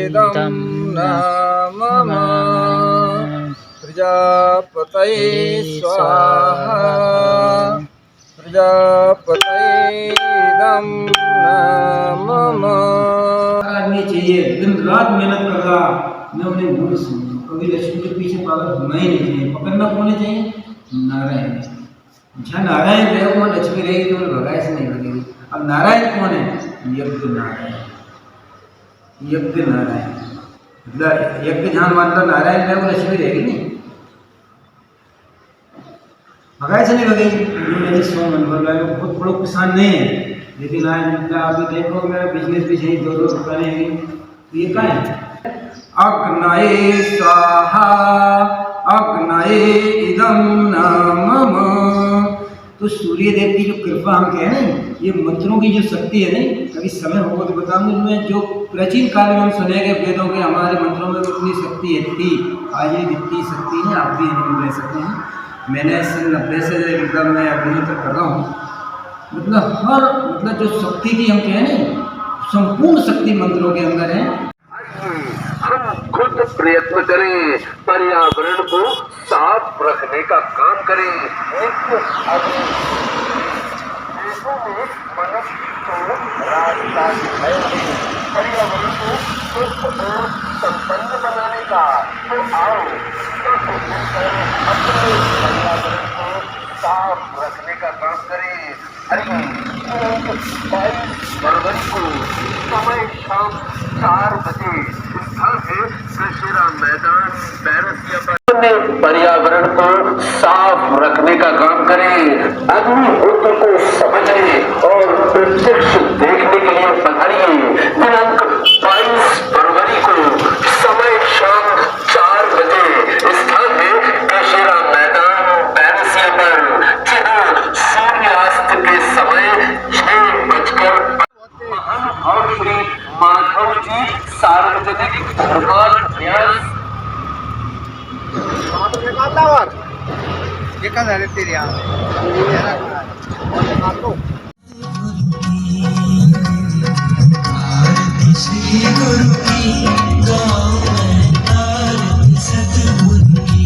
इदं न मम प्रजापतये स्वाहा प्रजापतये इदं न मम। करनी चाहिए, दिन रात मेहनत कर रहा मैं उन्हें भूल सकूँ। कभी लक्ष्मी के पीछे पागल होना ही नहीं चाहिए। पकड़ना कौन चाहिए? नारायण। जहाँ नारायण रहे वहाँ लक्ष्मी रहेगी तो भगाए से नहीं लगेगी। अब नारायण कौन है? यज्ञ नारायण। यज्ञ नारायण मतलब यज्ञ जहाँ मानता नारायण रहे वो लक्ष्मी रहेगी नहीं, भगाए से नहीं लगेगी। मेरे सो मन भर रहा है, बहुत बड़ो किसान नहीं है, लेकिन आज मतलब अभी देखो मेरा बिजनेस भी सही 2-2 दुकानें हैं। ये क्या है? अग्नये स्वाहा अग्नये इदं न मम। तो सूर्य देव की जो कृपा हम कहें ना, ये मंत्रों की जो शक्ति है ना, कभी समय होगा तो बताऊंगा। मैं जो प्राचीन काल में हम सुनेंगे वेदों के हमारे मंत्रों में इतनी शक्ति है थी, आज ये इतनी शक्ति है आप भी नहीं ले सकते हैं। मैंने 90 से एकदम मैं अभिनय तक कर रहा हूँ, मतलब हर मतलब जो शक्ति की हम कहें ना, संपूर्ण शक्ति मंत्रों के अंदर है। हम खुद प्रयत्न करें, पर्यावरण को साफ रखने का काम करें। पर्यावरण को स्वस्थ और संपन्न बनाने का, तो आओ अपने पर्यावरण को साफ रखने का काम करें। 22 फरवरी को समय शाम 4 बजे स्थल है कृषिराम मैदान बैरसिया पर। पर्यावरण को साफ रखने का काम करें, अग्निहोत्र को समझें और प्रत्यक्ष देखने के लिए पधारिए। दिनांक 22 फरवरी को समय शाम 4 बजे स्थल है कृषिराम मैदान बैरसिया पर। सूर्यास्त के समय 6:00 महान और श्री माधव जी सार्वजनिक धर्माभ्यास ये कहाँ है तेरे यहाँ? श्री गुरु की गाँव में आरती सतगुरु की।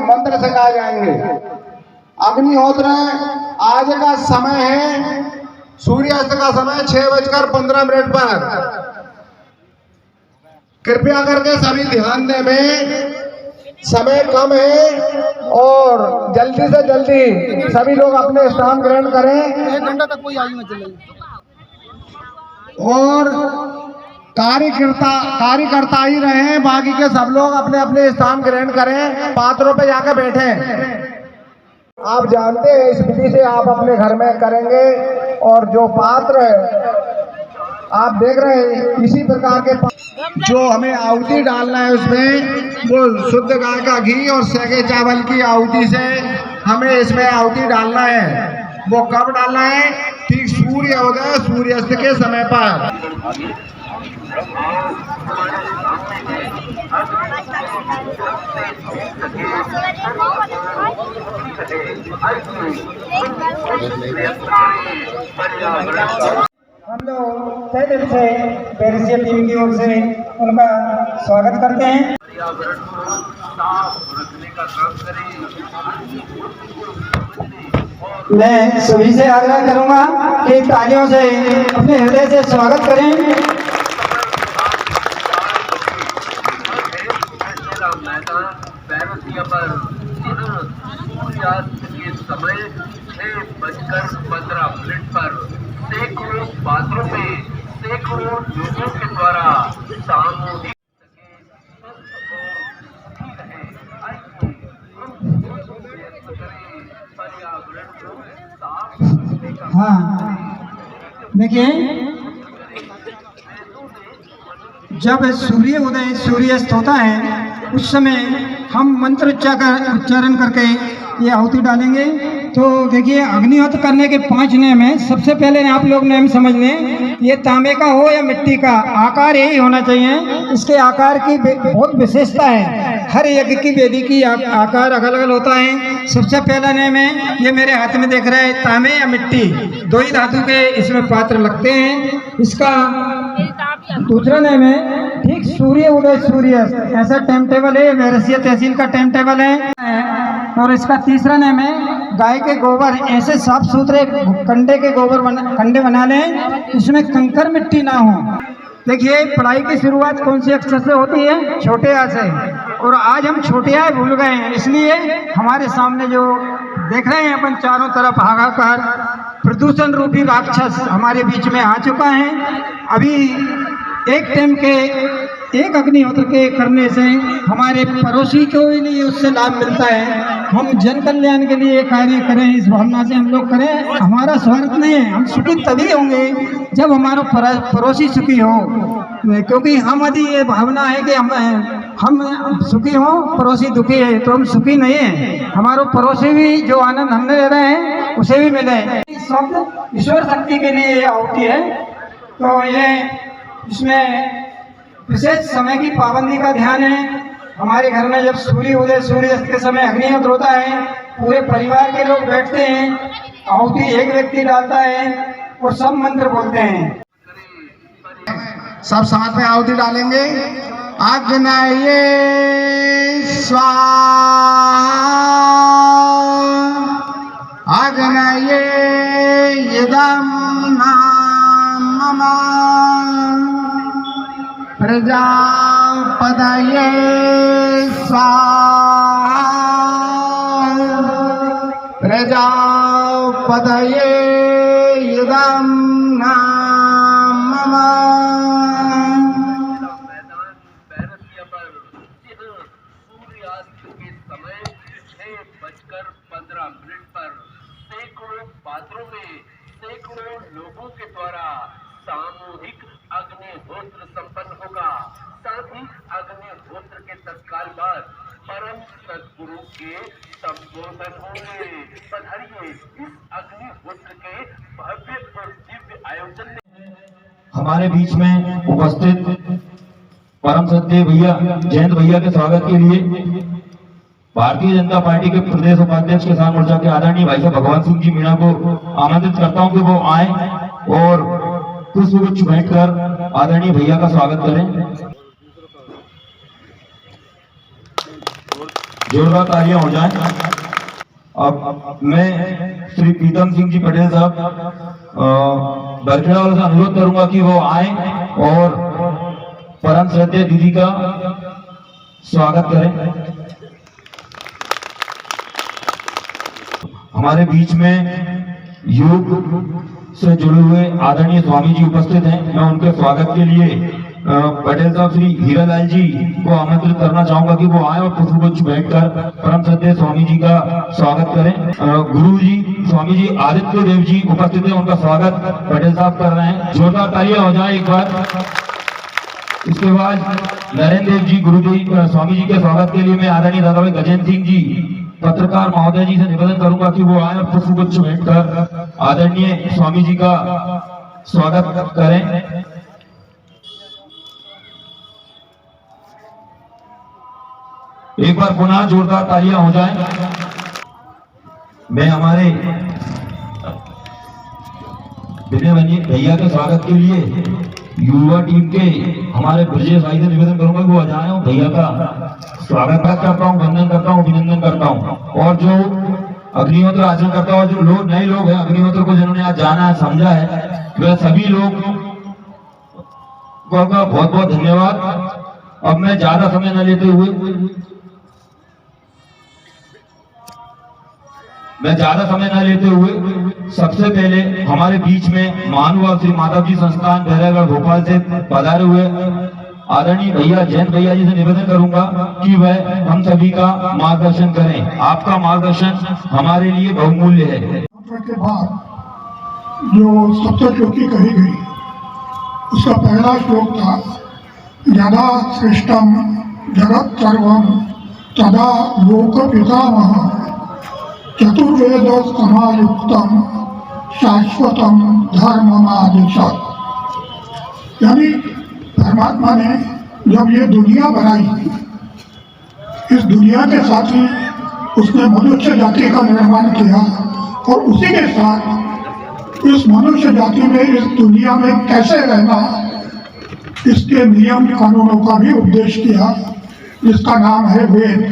मंत्र सिखाए जाएंगे। अग्निहोत्र आज का समय है, सूर्यास्त का समय 6:15 पर। कृपया करके सभी ध्यान दें, समय कम है और जल्दी से जल्दी सभी लोग अपने स्थान ग्रहण करें। 1 घंटा तक कोई आयु में चलेगी। और कार्यकर्ता ही रहे, बाकी के सब लोग अपने अपने स्थान ग्रहण करें, पात्रों पे जाकर बैठे। आप जानते हैं इस विधि से आप अपने घर में करेंगे। और जो पात्र है आप देख रहे हैं, इसी प्रकार के जो हमें आहुति डालना है उसमें वो शुद्ध गाय का घी और सेके चावल की आहुति से हमें इसमें आहुति डालना है। वो कब डालना है? ठीक सूर्योदय सूर्यास्त के समय पर। हम लोग तहे दिल से बैरसिया टीम की ओर से उनका स्वागत करते हैं। पर्यावरण को साफ रखने का काम करें। मैं सभी से आग्रह करूंगा कि तालियों से अपने हृदय से स्वागत करें। मैदान बैरसिया पर सूर्यास्त के समय 6:15 पर सैकड़ों पात्रों में सैकड़ों लोगों के द्वारा सामूहिक हाँ देखिए, जब सूर्य उदय सूर्यास्त होता है उस समय हम मंत्र उच्चारण करके ये आहुति डालेंगे। तो देखिए, अग्निहोत्र करने के 5 नियम हैं। सबसे पहले आप लोग नियम समझ लें, ये तांबे का हो या मिट्टी का, आकार यही होना चाहिए। इसके आकार की बहुत विशेषता है, हर यज्ञ की वेदी की आकार अलग अलग होता है। सबसे पहला नियम है, ये मेरे हाथ में देख रहे हैं, तांबे या मिट्टी, 2 ही धातु के इसमें पात्र लगते हैं। इसका दूसरा नियम है, ठीक सूर्य उदय सूर्यास्त, ऐसा टाइम टेबल है, महर्षि तहसील का टाइम टेबल है। और इसका तीसरा नियम है, गाय के गोबर ऐसे साफ सुथरे कंडे के कंडे बना लें, इसमें कंकर मिट्टी ना हो। देखिए, पढ़ाई की शुरुआत कौन से अक्षर से होती है? छोटे आ से। और आज हम छोटे आ भूल गए हैं, इसलिए हमारे सामने जो देख रहे हैं अपन चारों तरफ हाहाकार, प्रदूषण रूपी राक्षस हमारे बीच में आ चुका है। अभी एक टाइम के एक अग्निहोत्र के करने से हमारे पड़ोसी को ही नहीं उससे लाभ मिलता है। हम जन कल्याण के लिए कार्य करें, इस भावना से हम लोग करें। हमारा स्वार्थ नहीं है, हम सुखी तभी होंगे जब हमारा पड़ोसी सुखी हो, क्योंकि हम यदि ये भावना है कि हम सुखी हों, पड़ोसी दुखी है, तो हम सुखी नहीं है। हमारे पड़ोसी भी जो आनंद हम ले रहे हैं उसे भी मिले। शब्द ईश्वर शक्ति के लिए ये आहुति है, तो ये इसमें विशेष समय की पाबंदी का ध्यान है। हमारे घर में जब सूर्य उदय सूर्यास्त के समय अग्निहोत्र होता है, पूरे परिवार के लोग बैठते हैं, आहुति एक व्यक्ति डालता है और सब मंत्र बोलते हैं। सब साथ में आहुति डालेंगे। अग्नये स्वाहा, अग्नये इदं नाम प्रजापतये स्वाहा, प्रजापतये इदं नाम। मैदान बैरसिया पर सूर्यास्त के समय 6:15 पर सैकड़ों पात्रों में सैकड़ों लोगों के द्वारा सामूहिक अग्निहोत्र संपन्न होगा। साथ ही अग्निहोत्र के तत्काल बाद परम सद्गुरु के संबोधन होंगे। पधारिए इस अग्निहोत्र के भव्य और दिव्य आयोजन में। हमारे बीच में उपस्थित परम सत्य भैया जयंत भैया के स्वागत के लिए भारतीय जनता पार्टी के प्रदेश उपाध्यक्ष किसान मोर्चा के आदरणीय भाई साहब भगवान सिंह जी मीणा को आमंत्रित करता हूं कि वो आए और पुष्पगुच्छ भेंटकर आदरणीय भैया का स्वागत करें। जोरदार तालियां हो जाएं। अब मैं श्री प्रीतम सिंह जी पटेल साहब बरखेड़ा वालों से अनुरोध करूंगा कि वो आए और परम श्रद्धेय दीदी का स्वागत करें। हमारे बीच में योग से जुड़े हुए आदरणीय स्वामी जी उपस्थित हैं। मैं उनके स्वागत के लिए पटेल साहब श्री हीरालाल जी को आमंत्रित करना चाहूंगा कि वो आए और पुष्पगुच्छ भेंटकर परम श्रद्धेय स्वामी जी का स्वागत करें। गुरु जी स्वामी जी आदित्य देव जी उपस्थित हैं, उनका स्वागत पटेल साहब कर रहे हैं। जोरदार तालियां हो जाए एक बार। इसके बाद नरेंद्र देव जी गुरुदेव स्वामी जी के स्वागत के लिए मैं आदरणीय दादा भाई गजेंद्र सिंह जी पत्रकार महोदय जी से निवेदन करूंगा कि वो आए और पुष्पगुच्छ भेंटकर आदरणीय स्वामी जी का स्वागत करें। एक बार पुनः जोरदार तालियां हो जाएं। मैं हमारे विनय भैया के स्वागत के लिए युवा टीम के हमारे ब्रजेश भाई से निवेदन करूंगा कि वो आ जाए और भैया का स्वागत करता हूँ, वंदन करता हूँ, अभिनंदन करता हूँ। और जो अग्निहोत्र आचरण करता हुआ जो लोग नए लोग हैं अग्निहोत्र को जिन्होंने आज जाना है समझा है, वह सभी लोग को बहुत बहुत धन्यवाद। अब मैं ज्यादा समय न लेते हुए सबसे पहले हमारे बीच में महानुभाव श्री माधव जी संस्थान भैरवगढ़ भोपाल से पधारे हुए आदरणीय भैया जयंत भैया जी से निवेदन करूंगा कि वह हम सभी का मार्गदर्शन करें। आपका मार्गदर्शन हमारे लिए बहुमूल्य है। के बाद जो सप्तश्लोकी कही गई उसका पहला श्लोक था यदा सृष्टम जगत सर्वम तदा लोक पितामह। चतुर्वेद समायुक्तम शाश्वतम धर्ममादिशत। यानी परमात्मा ने जब ये दुनिया बनाई, इस दुनिया के साथ ही उसने मनुष्य जाति का निर्माण किया और उसी के साथ इस मनुष्य जाति में इस दुनिया में कैसे रहना, इसके नियम कानूनों का भी उपदेश किया, जिसका नाम है वेद।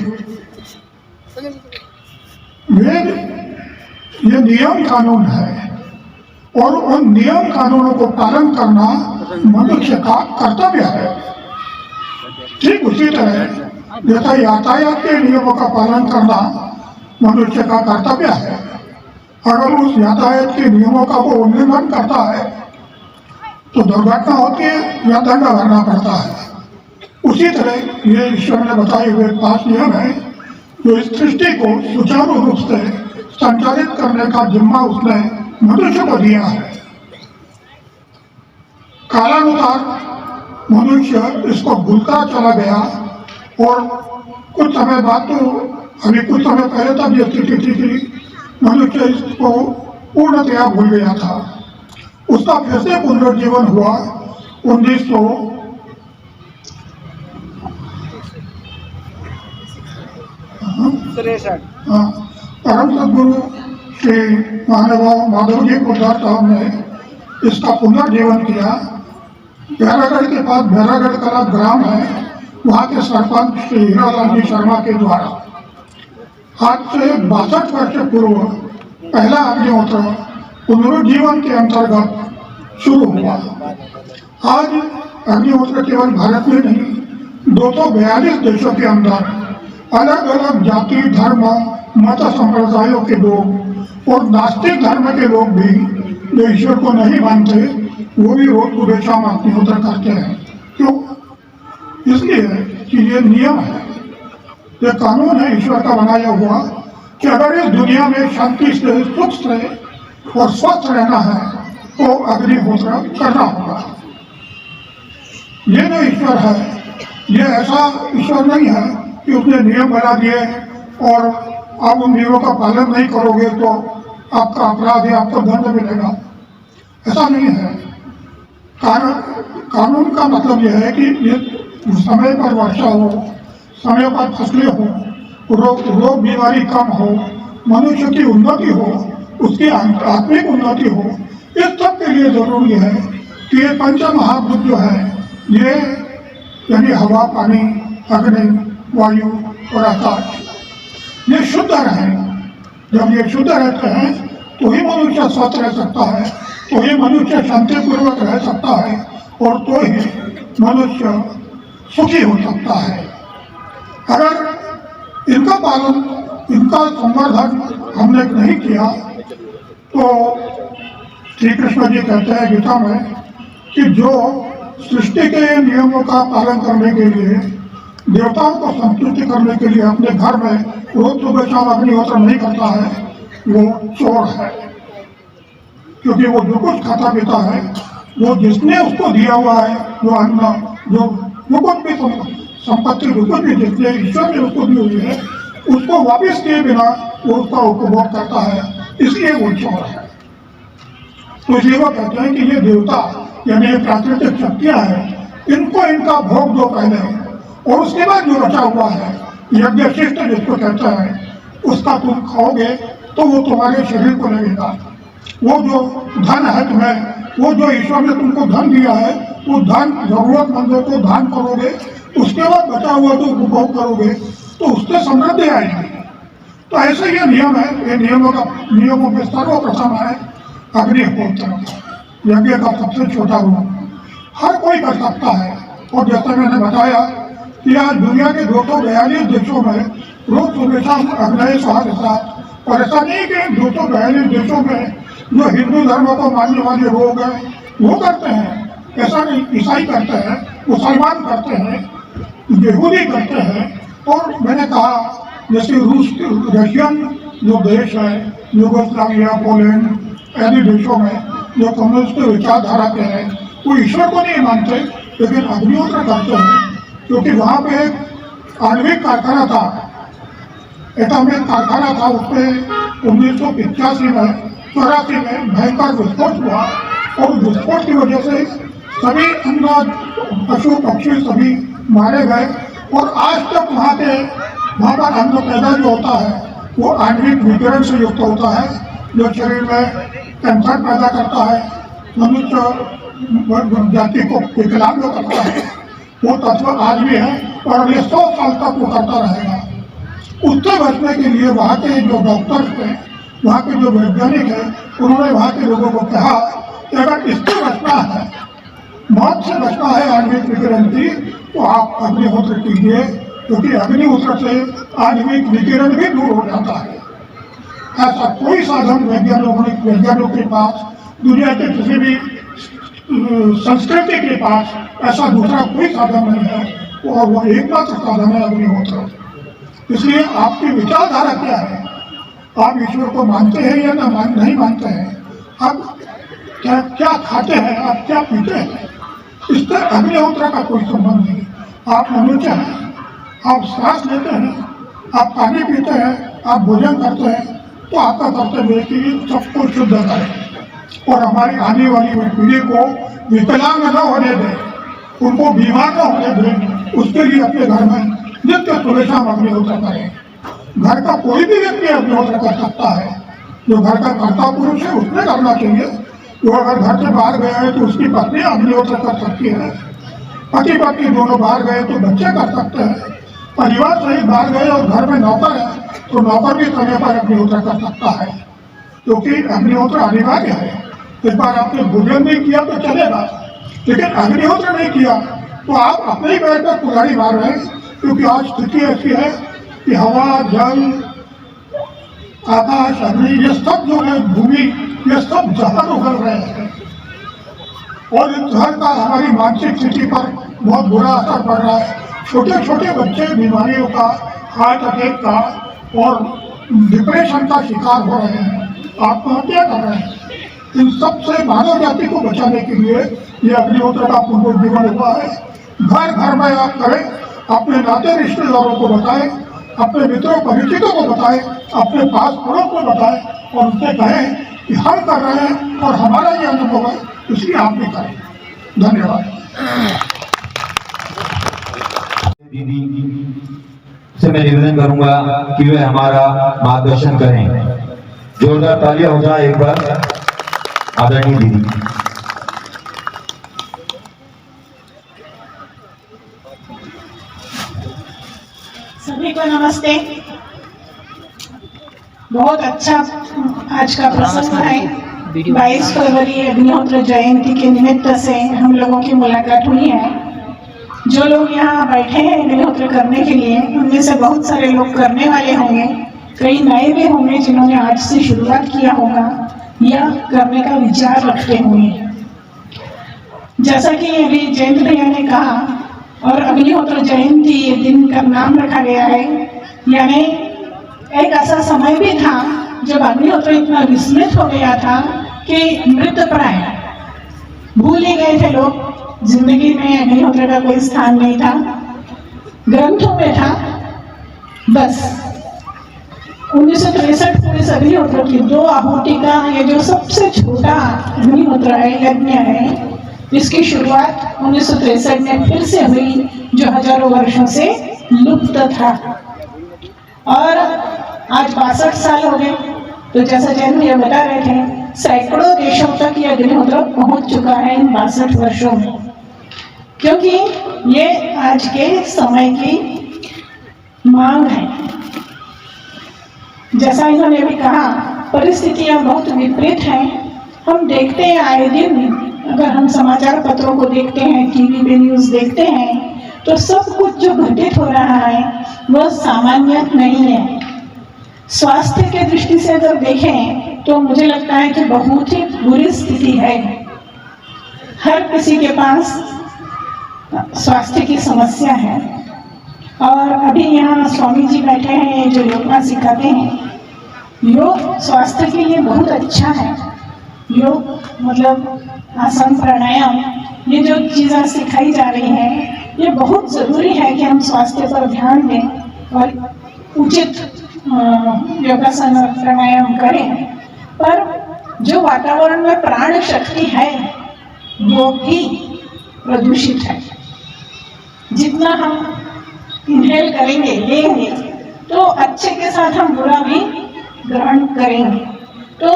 वेद ये नियम कानून है और उन नियम कानूनों को पालन करना मनुष्य का कर्तव्य है। ठीक उसी तरह जैसा यातायात के नियमों का पालन करना मनुष्य का कर्तव्य है, अगर उस यातायात के नियमों का वो उल्लंघन करता है तो दुर्घटना होती है या दंड भरना पड़ता है। उसी तरह ये ईश्वर ने बताए हुए 5 नियम है जो इस सृष्टि को सुचारू रूप से संचालित करने का जिम्मा उसने मनुष्य को दिया है। कालानुसार मनुष्य इसको भूलता चला गया और कुछ समय बाद, तो अभी कुछ समय पहले तक ये स्थिति थी कि मनुष्य इसको पूर्णतया भूल गया था। उसका फिर से पुनर्जीवन हुआ 1963। परम सदगुरु श्री महानुभाव माधव जी पोद्दार साहब ने इसका पुनर्जीवन किया। भैरागढ़ के पास भैरागढ़ कला ग्राम है, वहाँ के सरपंच श्री हीरालाल जी शर्मा के द्वारा आज से 62 वर्ष पूर्व पहला अग्निहोत्र पुनरुज्जीवन के अंतर्गत शुरू हुआ। आज अग्निहोत्र केवल भारत में नहीं, 242 देशों के अंदर अलग अलग जाति, धर्म, मत संप्रदायों के लोग और नास्तिक धर्म के लोग भी जो ईश्वर को नहीं मानते, वो भी रोज सुबह शाम अग्निहोत्र करते हैं। क्यों? इसलिए कि ये नियम है, ये कानून है ईश्वर का बनाया हुआ कि अगर इस दुनिया में शांति से, सुख से और स्वस्थ रहना है तो अग्निहोत्र करना होगा। ये जो ईश्वर है, ये ऐसा ईश्वर नहीं है कि उसने नियम बना दिए और आप उन नियमों का पालन नहीं करोगे तो आपका अपराध है, आपको दंड मिलेगा। ऐसा नहीं है। कानून का मतलब यह है कि ये समय पर वर्षा हो, समय पर फसलें हो, रोग बीमारी कम हो, मनुष्य की उन्नति हो, उसकी आत्मिक उन्नति हो। इस सब के लिए जरूरी है कि ये पंच महाभूत जो है, ये यानी हवा, पानी, अग्नि, वायु और आकाश, ये शुद्ध रहे। जब ये शुद्ध रहते हैं तो ही मनुष्य स्वस्थ रह सकता है, तो ही मनुष्य शांतिपूर्वक रह सकता है और तो ही मनुष्य सुखी हो सकता है। अगर इनका पालन, इनका संवर्धन हमने नहीं किया तो श्री कृष्ण जी कहते हैं गीता में कि जो सृष्टि के नियमों का पालन करने के लिए, देवताओं को संतुष्ट करने के लिए अपने घर में रोज सुबह शाम अग्निहोत्र नहीं करता है, वो चोर है। क्योंकि वो जो कुछ खाता पीता है, वो जिसने उसको दिया हुआ है, जो अन्न, जो कुछ भी संपत्ति, जो कुछ भी जिसने ईश्वर ने उसको दी हुई है, उसको वापस किए बिना वो उसका उपभोग करता है, इसलिए वो चोर है। तो इसलिए वो कहते हैं कि ये देवता यानी ये प्राकृतिक शक्तियाँ हैं, इनको इनका भोग दो पहले, और उसके बाद जो बचा हुआ है यज्ञ शिष्ट जिसको कहते हैं, उसका तुम खाओगे तो वो तुम्हारे शरीर को लगेगा। वो जो धन है तुम्हें, वो जो ईश्वर ने तुमको धन दिया है, वो धन जरूरतमंदों को दान करोगे, उसके बाद बचा हुआ जो उपभोग करोगे तो उससे समृद्धि आएगी। तो ऐसे ये नियम है। ये नियमों में सर्वप्रथम है अग्निहोत्र, यज्ञ का सबसे छोटा रूप। हर कोई कर सकता है। और जैसा मैंने बताया कि आज दुनिया के 242 देशों में रोज सुबह शाम अग्नि स्वाहा, और ऐसा नहीं कि 242 देशों में जो हिंदू धर्म को मानने वाले लोग हैं वो करते हैं, ऐसा नहीं। ईसाई करते हैं, मुसलमान करते हैं, यहूदी करते हैं। और मैंने कहा जैसे रशियन जो देश है, यूगोस्लाविया, पोलैंड आदि देशों में जो कम्युनिस्ट विचारधारा के हैं, वो ईश्वर को नहीं मानते लेकिन अग्निहोत्र करते हैं। क्योंकि वहाँ पे एक आणविक कारखाना था, एटॉमिक कारखाना था, उसमें 1985 में 84 में भयंकर विस्फोट हुआ और विस्फोट की वजह से सभी अनाज पशु पक्षी सभी मारे गए और आज तक वहाँ पर अन्न पैदा जो होता है वो आणविक विकिरण से युक्त होता है, जो शरीर में कैंसर पैदा करता है, मनुष्य जाति को विकलांग करता है। वो तत्व आज भी है और अगले 100 साल तक वो करता रहेगा। उससे बचने के लिए वहाँ के जो डॉक्टर्स थे, वहाँ के जो वैज्ञानिक हैं, उन्होंने वहाँ के लोगों को कहा कि अगर इससे बचना है, मौत से बचना है आणविक विकिरण की, तो आप अग्निहोत्र कीजिए, क्योंकि अग्निहोत्र से आणविक विकिरण भी दूर हो जाता है। ऐसा कोई साधन वैज्ञानिकों के पास, दुनिया के किसी भी संस्कृति के पास ऐसा दूसरा कोई साधन नहीं है और वह एकमात्र साधन है अग्निहोत्र। इसलिए आपकी विचारधारा क्या है? आप ईश्वर को मानते हैं या नहीं मानते हैं? आप क्या खाते हैं? आप क्या पीते हैं? इससे अग्निहोत्र का कोई संबंध नहीं। आप मनुष्य हैं, आप सांस लेते हैं, आप पानी पीते हैं, आप भोजन करते हैं, तो आपका कर्तव्य है कि सबको शुद्ध करें और हमारी आने वाली पीढ़ी को विकलांग न होने दें, उनको बीमार न होने दें। उसके लिए अपने घर में नित्य सुबह अग्निहोत्र करें। घर का कोई भी व्यक्ति अग्निहोत्र कर सकता है। जो घर का कर्ता पुरुष है उसने करना चाहिए। जो अगर घर से बाहर गया है तो उसकी पत्नी अग्निहोत्र कर सकती है, पति पत्नी दोनों बाहर गए तो बच्चे कर सकते हैं, परिवार सहित बाहर गए और घर में नौकर है तो नौकर भी समय पर अग्निहोत्र कर सकता है, क्योंकि अग्निहोत्र अनिवार्य है। इस बार आपने भोजन नहीं किया तो चलेगा, लेकिन अग्निहोत्र नहीं किया तो आप अपने ही पैर पर कुल्हाड़ी मार रहे हैं, क्योंकि आज स्थिति ऐसी है कि हवा, जल, आकाश, अग्नि, ये सब जो है भूमि, ये सब जहर उगल रहे हैं और इस जहर का हमारी मानसिक स्थिति पर बहुत बुरा असर पड़ रहा है। छोटे छोटे बच्चे बीमारियों का, हार्ट अटैक का और डिप्रेशन का शिकार हो रहे हैं, आत्महत्या कर रहे हैं। इन सब से मानव जाति को बचाने के लिए ये अग्निहोत्र का पुनर्जीवन हुआ है। घर घर में आप करें, अपने नाते रिश्तेदारों को बताएं, अपने मित्रों परिचितों को बताएं, अपने पास पड़ोस को बताएं और उनसे कहें कि हम कर रहे हैं और हमारा ये अनुभव है, इसलिए आप भी करें। धन्यवाद। दीदी से मैं निवेदन करूंगा कि वे हमारा मार्गदर्शन करें। जोरदार तालियां हो जाए एक बार आदरणीय दीदी। सभी को नमस्ते। बहुत अच्छा आज का प्रसंग है। 22 फरवरी अग्निहोत्र जयंती के निमित्त से हम लोगों की मुलाकात हुई है। जो लोग यहाँ बैठे हैं अग्निहोत्र करने के लिए, उनमें से बहुत सारे लोग करने वाले होंगे, कई नए भी होंगे जिन्होंने आज से शुरुआत किया होगा या करने का विचार रखते होंगे। जैसा कि अभी जयंत भैया ने कहा, और अग्निहोत्र जयंती ये दिन का नाम रखा गया है, यानी एक ऐसा समय भी था जब अग्निहोत्र इतना विस्मित हो गया था कि मृतप्राय भूल ही गए थे लोग। जिंदगी में अग्निहोत्र का कोई स्थान नहीं था, ग्रंथों में था बस। 1963 पुलिस अग्निहोत्र की 2 आहुति का ये जो सबसे छोटा अग्निहोत्र है, यज्ञ है, इसकी शुरुआत 1963 में फिर से हुई, जो हजारों वर्षों से लुप्त था। और आज 62 साल हो गए। तो जैसा जैन भैया बता रहे थे, सैकड़ों देशों तक ये अग्निहोत्र पहुंच चुका है इन 62 वर्षों में, क्योंकि ये आज के समय की मांग है। जैसा इन्होंने भी कहा, परिस्थितियां बहुत विपरीत हैं। हम देखते हैं आए दिन, अगर हम समाचार पत्रों को देखते हैं, टीवी पे न्यूज़ देखते हैं, तो सब कुछ जो घटित हो रहा है वह सामान्य नहीं है। स्वास्थ्य के दृष्टि से अगर देखें तो मुझे लगता है कि बहुत ही बुरी स्थिति है। हर किसी के पास स्वास्थ्य की समस्या है। और अभी यहाँ स्वामी जी बैठे हैं जो योगा सिखाते हैं। योग स्वास्थ्य के लिए बहुत अच्छा है। योग मतलब आसन, प्राणायाम, ये जो चीज़ें सिखाई जा रही हैं, ये बहुत ज़रूरी है कि हम स्वास्थ्य पर ध्यान दें और उचित योगासन और प्राणायाम करें, पर जो वातावरण में प्राण शक्ति है वो भी प्रदूषित है। जितना हम इनहेल करेंगे, लेंगे, तो अच्छे के साथ हम बुरा भी ग्रहण करेंगे। तो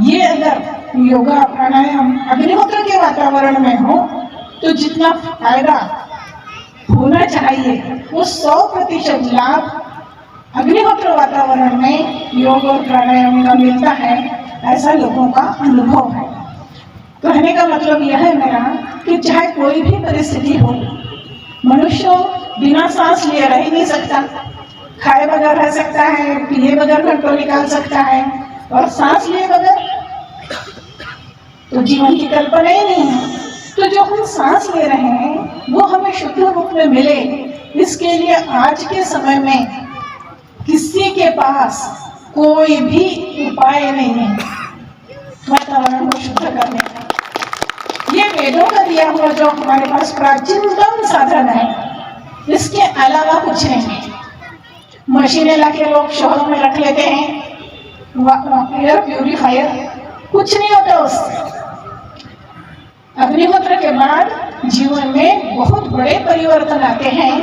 ये अगर योगा प्राणायाम अग्निहोत्र के वातावरण में हो तो जितना फायदा होना चाहिए वो 100% लाभ अग्निहोत्र वातावरण में योग और प्राणायाम का मिलता है, ऐसा लोगों का अनुभव है। कहने का मतलब यह है मेरा कि चाहे कोई भी परिस्थिति हो, मनुष्य बिना सांस लिए रह ही नहीं सकता। खाए बगैर रह सकता है, पिए बगैर घंटों निकाल सकता है, और सांस लिए बगैर तो जीवन की कल्पना ही नहीं है। तो जो हम सांस ले रहे हैं वो हमें शुद्ध रूप में मिले, इसके लिए आज के समय में किसी के पास कोई भी उपाय नहीं है वातावरण को शुद्ध करने का। ये वेदों का दिया हुआ जो हमारे पास प्राचीनतम साधन है, इसके अलावा कुछ नहीं है। मशीनें लाके लोग शहरों में रख लेते हैं, एयर प्यूरिफायर, कुछ नहीं होता उससे। अग्निहोत्र के बाद जीवन में बहुत बड़े परिवर्तन आते हैं।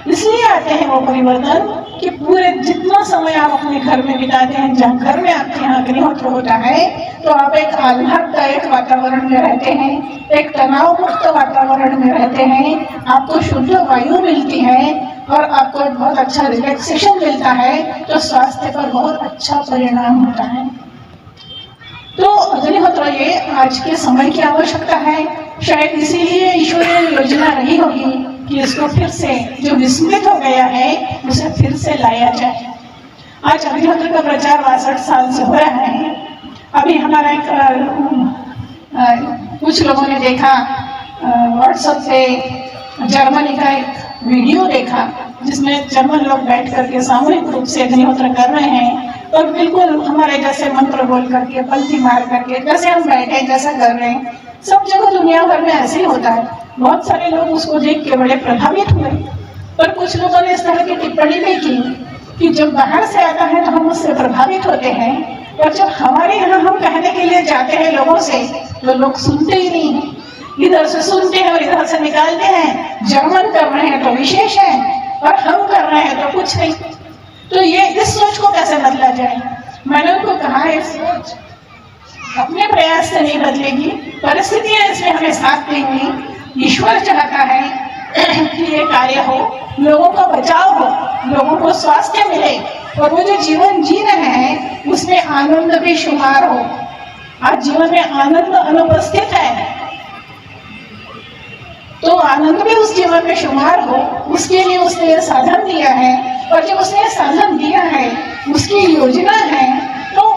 इसलिए आते हैं वो परिवर्तन कि पूरे जितना समय आप अपने घर में बिताते हैं, जहाँ घर में आपके यहाँ अग्निहोत्र होता है, तो आप एक आह्लाददायक वातावरण में रहते हैं, एक तनाव मुक्त वातावरण में रहते हैं, आपको शुद्ध वायु मिलती है और आपको एक बहुत अच्छा रिलैक्सेशन मिलता है, तो स्वास्थ्य पर बहुत अच्छा परिणाम होता है। तो अग्निहोत्र ये आज के समय की आवश्यकता है। शायद इसीलिए ईश्वरीय योजना रही होगी कि इसको फिर से, जो विस्मृत हो गया है, उसे फिर से लाया जाए। आज अग्निहोत्र का प्रचार 62 साल से हो रहा है। अभी हमारा कुछ लोगों ने देखा व्हाट्सएप पे जर्मनी का एक वीडियो देखा जिसमें जर्मन लोग बैठ करके सामूहिक रूप से अग्निहोत्र कर रहे हैं, और बिल्कुल हमारे जैसे मंत्र बोल करके, पंक्ति मार करके, जैसे हम बैठे जैसा कर रहे हैं। सब जगह दुनिया भर में ऐसे ही होता है। बहुत सारे लोग उसको देख के बड़े प्रभावित हुए, पर कुछ लोगों ने इस तरह की टिप्पणी भी की कि जब बाहर से आता है तो हम उससे प्रभावित होते हैं, और जब हमारे यहाँ हम कहने के लिए जाते हैं लोगों से, तो लोग सुनते ही नहीं हैं। इधर से सुनते हैं और इधर से निकालते हैं। जर्मन कर रहे हैं तो विशेष है, और हम कर रहे हैं तो कुछ नहीं। तो ये इस सोच को कैसे बदला जाए? मैंने उनको कहा है, सोच अपने प्रयास से नहीं बदलेगी, परिस्थितियां इसमें हमें साथ देंगी। ईश्वर चाहता है कि ये कार्य हो, लोगों का बचाव हो, लोगों को स्वास्थ्य मिले, और वो जो जीवन जी रहे हैं उसमें आनंद भी शुमार हो। आज जीवन में आनंद अनुपस्थित है, तो आनंद भी उस जीवन में शुमार हो, उसके लिए उसने ये साधन दिया है। और जब उसने ये साधन दिया है, उसकी योजना है, तो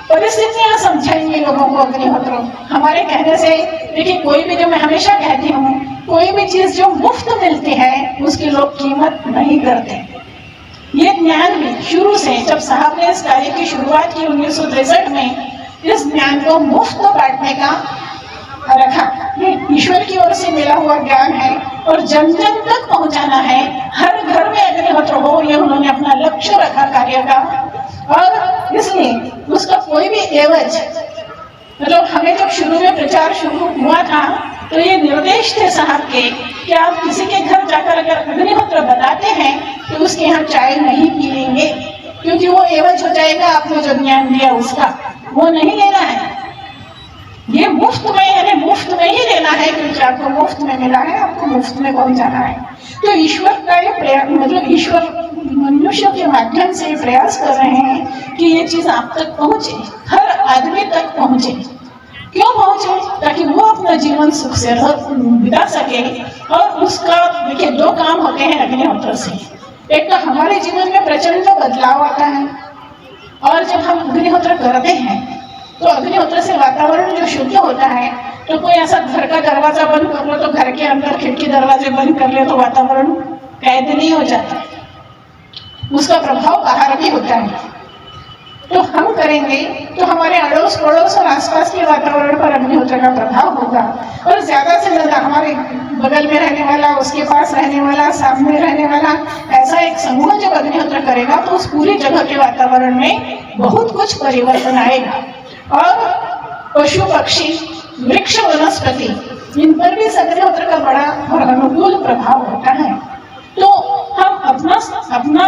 परिस्थितियां समझाएंगे लोगों को अग्निहोत्र हमारे कहने से। देखिए, कोई भी, जो मैं हमेशा कहती हूँ, कोई भी चीज जो मुफ्त मिलती है उसकी लोग कीमत नहीं करते। ये ज्ञान भी शुरू से, जब साहब ने इस कार्य की शुरुआत की 1963 में, इस ज्ञान को मुफ्त बांटने का रखा। ये ईश्वर की ओर से मिला हुआ ज्ञान है और जन जन तक पहुंचाना है। हर घर में अग्निहोत्र हो, ये उन्होंने अपना लक्ष्य रखा कार्य का। और इसलिए उसका कोई भी एवज, मतलब हमें जब शुरू में प्रचार शुरू हुआ था तो ये निर्देश थे साहब के कि आप किसी के घर जाकर अगर अग्निहोत्र बताते हैं तो उसके यहाँ चाय नहीं पिएंगे, क्योंकि वो एवज हो जाएगा आपने जो ज्ञान दिया उसका, वो नहीं लेना है। ये मुफ्त में, यानी मुफ्त में ही लेना है, क्योंकि आपको मुफ्त में मिला है, आपको मुफ्त में पहुंचाना है। तो ईश्वर का ये प्रयास, मतलब ईश्वर मनुष्य के माध्यम से प्रयास कर रहे हैं कि ये चीज आप तक पहुंचे, हर आदमी तक पहुंचे। क्यों पहुंचे? ताकि वो अपना जीवन सुख से बिता सके। और उसका, देखिए, 2 काम होते हैं अग्निहोत्र से। एक तो हमारे जीवन में प्रचंड बदलाव आता है, और जब हम अग्निहोत्र करते हैं तो अग्निहोत्र से वातावरण जो शुद्ध होता है, तो कोई ऐसा घर का दरवाजा बंद कर लो तो घर के अंदर खिड़की दरवाजे बंद कर ले तो वातावरण कैद नहीं हो जाता, उसका प्रभाव बाहर भी होता है। तो हम करेंगे तो हमारे अड़ोस पड़ोस और आसपास के वातावरण पर अग्निहोत्र का प्रभाव होगा। और ज्यादा से ज्यादा हमारे बगल में रहने वाला, उसके पास रहने वाला, सामने रहने वाला, ऐसा एक समूह जब अग्निहोत्र करेगा तो उस पूरी जगह के वातावरण में बहुत कुछ परिवर्तन आएगा। और पशु पक्षी वृक्ष वनस्पति इन पर भी इस अग्निहोत्र का बड़ा और अनुकूल प्रभाव होता है। तो हम अपना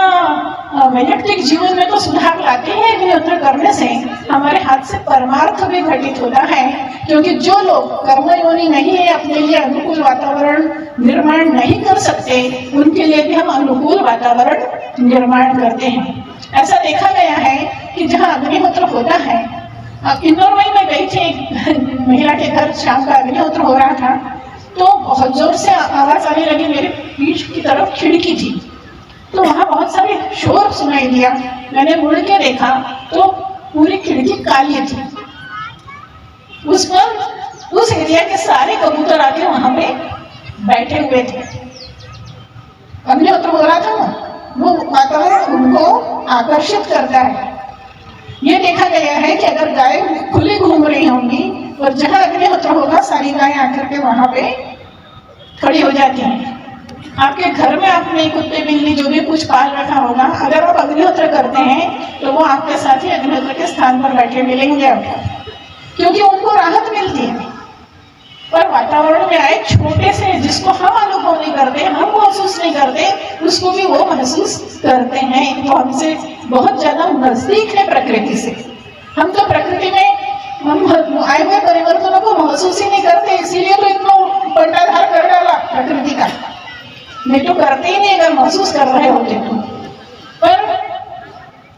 वैयक्तिक जीवन में तो सुधार लाते हैं अग्निहोत्र करने से, हमारे हाथ से परमार्थ भी घटित होता है, क्योंकि जो लोग कर्मयोनि नहीं है, अपने लिए अनुकूल वातावरण निर्माण नहीं कर सकते, उनके लिए भी हम अनुकूल वातावरण निर्माण करते हैं। ऐसा देखा गया है कि जहाँ अग्निहोत्र होता है, इंदौर में मैं गई थी, एक महिला के घर शाम का अग्निहोत्र हो रहा था, तो बहुत जोर से आवाज आने लगी, मेरे पीठ की तरफ खिड़की थी, तो वहां बहुत सारे शोर सुनाई दिया। मैंने मुड़ के देखा तो पूरी खिड़की काली थी। उस पर उस एरिया के सारे कबूतर आके वहां पे बैठे हुए थे। अग्निहोत्र हो रहा था ना, वो वातावरण उनको आकर्षित करता है। ये देखा गया है कि अगर गाय खुली घूम रही होंगी और जहां अग्निहोत्र होगा, सारी गायें आकर के वहां पे खड़ी हो जाती हैं। आपके घर में आपने कुत्ते बिल्ली जो भी कुछ पाल रखा होगा, अगर आप अग्निहोत्र करते हैं तो वो आपके साथ ही अग्निहोत्र के स्थान पर बैठे मिलेंगे आपको, क्योंकि उनको राहत मिलती है। पर वातावरण में आए छोटे से, जिसको हम अनुभव नहीं करते, हम महसूस नहीं करते, उसको भी वो महसूस करते हैं। वो हमसे बहुत ज्यादा नजदीक है प्रकृति से। हम तो प्रकृति में हम आए हुए परिवर्तनों को महसूस ही नहीं करते, इसीलिए तो इनको बंटाधार कर डाला प्रकृति का। नहीं तो करते ही नहीं अगर महसूस कर रहे होते तो। पर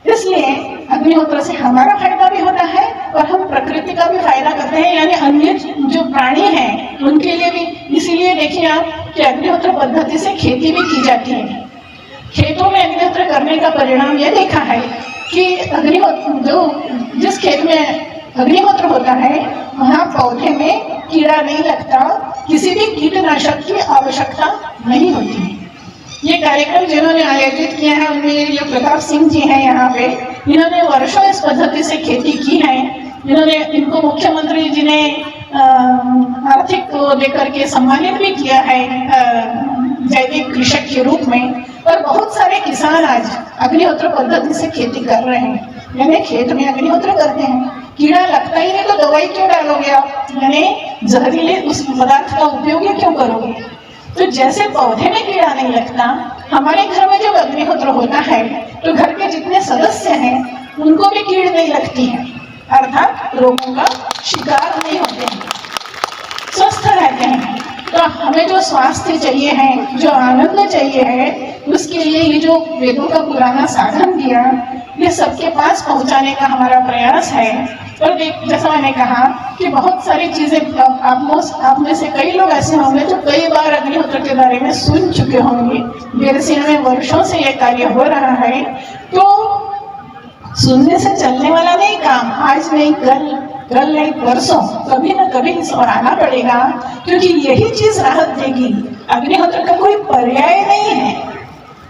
इसलिए अग्निहोत्र से हमारा फायदा भी होता है और हम प्रकृति का भी फायदा करते हैं, यानी अन्य जो प्राणी हैं उनके लिए भी। इसीलिए देखिए आप कि अग्निहोत्र पद्धति से खेती भी की जाती है। खेतों में अग्निहोत्र करने का परिणाम यह देखा है कि जिस खेत में अग्निहोत्र होता है वहाँ पौधे में कीड़ा नहीं लगता, किसी भी कीटनाशक की आवश्यकता नहीं होती है। ये कार्यक्रम जिन्होंने आयोजित किया है उनमें ये प्रताप सिंह जी हैं यहाँ पे, इन्होंने वर्षों इस पद्धति से खेती की है। इनको मुख्यमंत्री जी ने आर्थिक को लेकर के सम्मानित भी किया है जैविक कृषक के रूप में। और बहुत सारे किसान आज अग्निहोत्र पद्धति से खेती कर रहे हैं, यानी खेत में अग्निहोत्र करते हैं। कीड़ा लगता ही नहीं तो दवाई क्यों डालोगे आप, यानी जहरीले उस पदार्थ का उपयोग क्यों करोगे। तो जैसे पौधे में कीड़ा नहीं लगता, हमारे घर में जब अग्निहोत्र होता है तो घर के जितने सदस्य हैं उनको भी कीड़ नहीं लगती है, अर्थात रोगों का शिकार नहीं होते हैं, स्वस्थ रहते हैं। तो हमें जो स्वास्थ्य चाहिए है, जो आनंद चाहिए है, उसके लिए ये जो वेदों का पुराना साधन दिया, ये सबके पास पहुंचाने का हमारा प्रयास है। और जैसा मैंने कहा कि बहुत सारी चीजें आप में से कई लोग ऐसे होंगे जो कई बार अग्निहोत्र के बारे में सुन चुके होंगे। बेरसिया में वर्षों से ये कार्य हो रहा है, तो सुनने से चलने वाला नहीं काम, आज नहीं कल नहीं परसों कभी ना कभी इस पर आना पड़ेगा, क्योंकि यही चीज राहत देगी। अग्निहोत्र का कोई पर्याय नहीं है,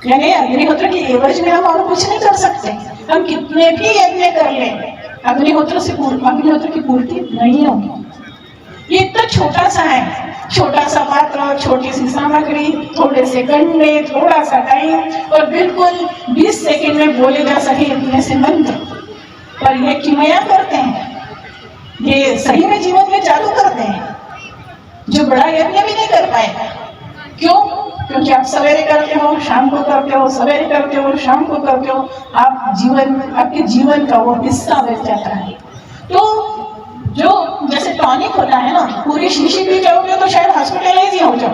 यानी अग्निहोत्र की एवज में हम और कुछ नहीं कर सकते। हम कितने भी यज्ञ कर लें, अग्निहोत्र की पूर्ति नहीं होगी। ये इतना छोटा सा है, छोटा सा पात्र, छोटी सी सामग्री, थोड़े से गंडे, थोड़ा सा टाइम और बिल्कुल 20 सेकंड में बोले जा सके इतने से मंत्र, पर ये किमया करते हैं, ये सही में जीवन में चालू करते हैं, जो बड़ा यज्ञ भी नहीं कर पाएगा। क्यों? क्योंकि आप सवेरे करते हो, शाम को करते हो, सवेरे करते हो, शाम को करते हो, आपके जीवन का वो हिस्सा बच जाता है। तो जो जैसे टॉनिक होता है ना, पूरी शीशी पी जाओगे तो शायद हॉस्पिटलाइज ही हो जाओ।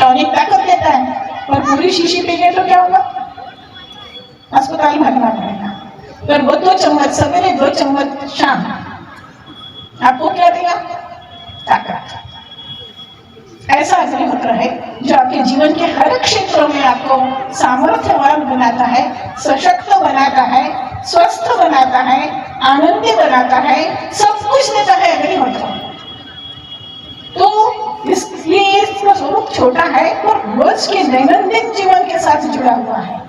टॉनिक ताकत देता है, पर पूरी शीशी पी गए तो क्या होगा, अस्पताल भागना पड़ेगा। पर वो 2 चम्मच सवेरे, 2 चम्मच शाम, आपको क्या देगा, ताकत। ऐसा अग्निहोत्र है जो आपके जीवन के हर क्षेत्रों में आपको सामर्थ्यवान बनाता है, सशक्त बनाता है, स्वस्थ बनाता है, आनंदी बनाता है, सब कुछ देता है अग्निहोत्र। तो इसलिए इसका स्वरूप छोटा है और रोज के दैनंदिन जीवन के साथ जुड़ा हुआ है।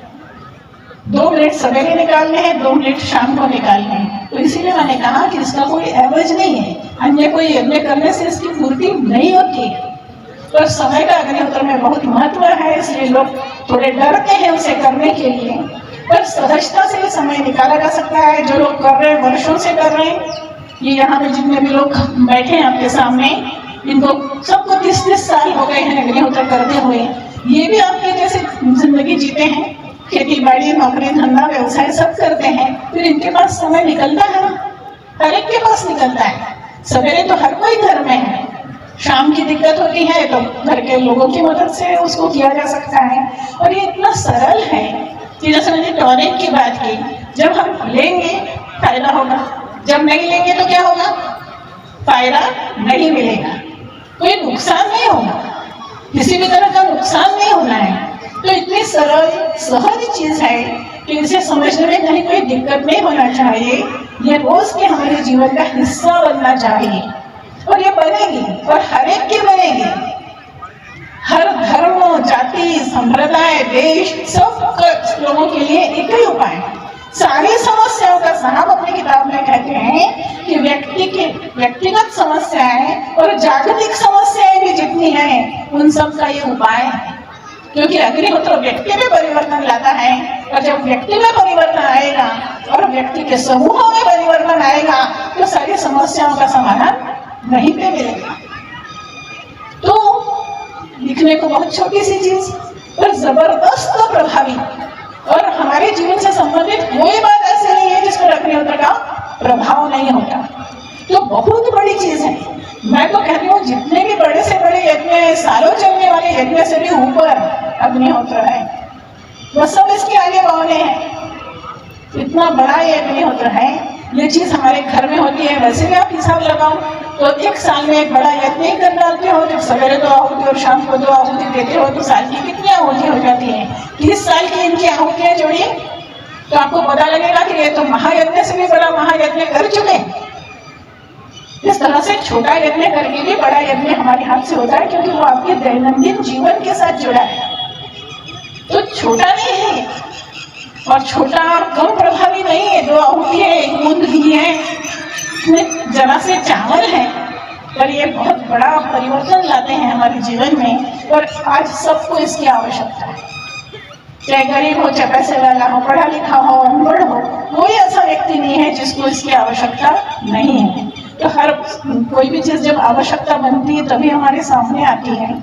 2 मिनट सवेरे निकालने हैं, 2 मिनट शाम को निकालने हैं। तो इसीलिए मैंने कहा कि इसका कोई एवज नहीं है, अन्य कोई यज्ञ करने से इसकी पूर्ति नहीं होती है। और समय का अग्निहोत्र में बहुत महत्व है, इसलिए लोग थोड़े डरते हैं उसे करने के लिए, पर सहजता से समय निकाला जा सकता है। जो लोग कर रहे हैं, वर्षों से कर रहे हैं, ये यहाँ पे जितने भी लोग बैठे हैं आपके सामने, इनको सबको 30-30 साल हो गए हैं अग्निहोत्र करते हुए। ये भी आपके जैसे जिंदगी जीते हैं, खेती बाड़ी, नौकरी, धंधा, व्यवसाय सब करते हैं, फिर इनके पास समय निकलता है ना, हर एक के पास निकलता है। सवेरे तो हर कोई घर में है, शाम की दिक्कत होती है तो घर के लोगों की मदद से उसको किया जा सकता है। और ये इतना सरल है कि जैसे मैंने टॉनिक की बात की, जब हम लेंगे फायदा होगा, जब नहीं लेंगे तो क्या होगा, फायदा नहीं मिलेगा, कोई नुकसान नहीं होगा, किसी भी तरह का नुकसान नहीं होना है। तो इतनी सरल सहज चीज है कि इसे समझने में कहीं कोई दिक्कत नहीं होना चाहिए। ये रोज के हमारे जीवन का हिस्सा बनना चाहिए और ये बनेगी और हर एक की बनेगी। हर धर्म, जाति, संप्रदाय, देश, सब लोगों के लिए एक ही उपाय है। सारी समस्याओं का साहब अपनी किताब में कहते हैं कि व्यक्तिगत समस्याएं और जागतिक समस्याएं भी जितनी हैं, उन सब का ये उपाय है। क्योंकि अग्निहोत्र व्यक्ति में परिवर्तन लाता है, और जब व्यक्ति में परिवर्तन आएगा और व्यक्ति के समूहों में परिवर्तन आएगा तो सारी समस्याओं का समाधान वहीं पे मिलेगा। तो लिखने को बहुत छोटी सी चीज पर जबरदस्त और प्रभावी, और हमारे जीवन से संबंधित कोई बात ऐसी नहीं है जिस पर अग्निहोत्र का प्रभाव नहीं होता। तो बहुत बड़ी चीज है। मैं तो कहती हूँ जितने भी बड़े से बड़े यज्ञ, सालों चलने वाले यज्ञ से भी ऊपर अग्निहोत्र है, वो सब इसके आगे बौने हैं। इतना बड़ा ये अग्निहोत्र है। ये चीज हमारे घर में होती है। वैसे भी आप हिसाब लगाओ तो एक साल में एक बड़ा यज्ञ कर डालते हो, जब सवेरे 2 आहुति और शाम को 2 आहुति देते हो तो साल की कितनी आहुति हो जाती है? 30 साल की इनकी आहुतियां जोड़िए तो आपको पता लगेगा कि ये तो महायज्ञ से भी बड़ा महायज्ञ कर चुके। इस तरह से छोटा यज्ञ करके भी बड़ा यज्ञ हमारे हाथ से होता है, क्योंकि वो आपके दैनंदिन जीवन के साथ जुड़ा है। तो छोटा नहीं है और छोटा और कम प्रभावी नहीं है। 2 आहुति है, 1 बूंद घी है, जरा से चावल है, पर ये बहुत बड़ा परिवर्तन लाते हैं हमारे जीवन में। और आज सबको इसकी आवश्यकता है, चाहे गरीब हो, चाहे पैसे वाला हो, पढ़ा लिखा हो, अनपढ़ हो, कोई ऐसा व्यक्ति नहीं है जिसको इसकी आवश्यकता नहीं है। तो हर कोई भी चीज जब आवश्यकता बनती है तभी हमारे सामने आती है।